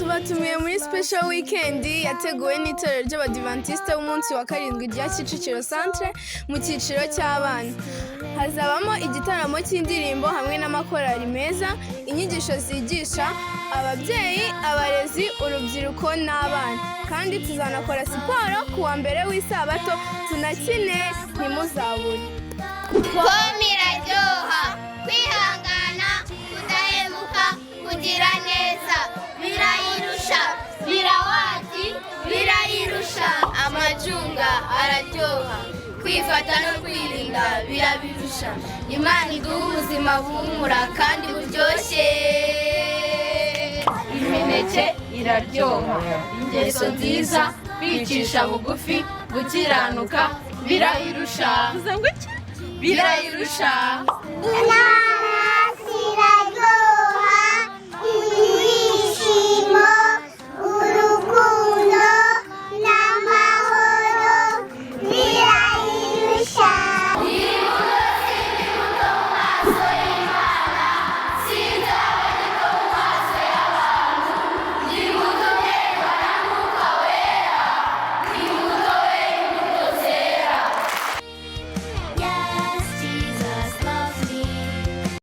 tubatumiye muri special weekend yateguwe n'itorero ry'Abadiventiste b'umunsi wa karindwi rya Kicukiro Centre mu cyiciro cy'abana. Hazabamo igitaramo cy'indirimbo hamwe n'amakorali meza, inyigisho zigisha ababyeyi, abarezi, urubyiruko n'abana. Kandi tuzanakora siporo ku wa mbere w'isabato, tunakine ntimuzabure. Pome iraryoha, kwihangana, kudahemuka, kugira neza, birayirusha, birawati, birayirusha. Amacunga araryoha, kwifata no kwirinda birabirusha. Imana iduha ubuzima buhumura kandi buryoshye. Imineke iraryoha, ingeso nziza, kwicisha bugufi, gukiranuka, birayirusha. Birayirusha.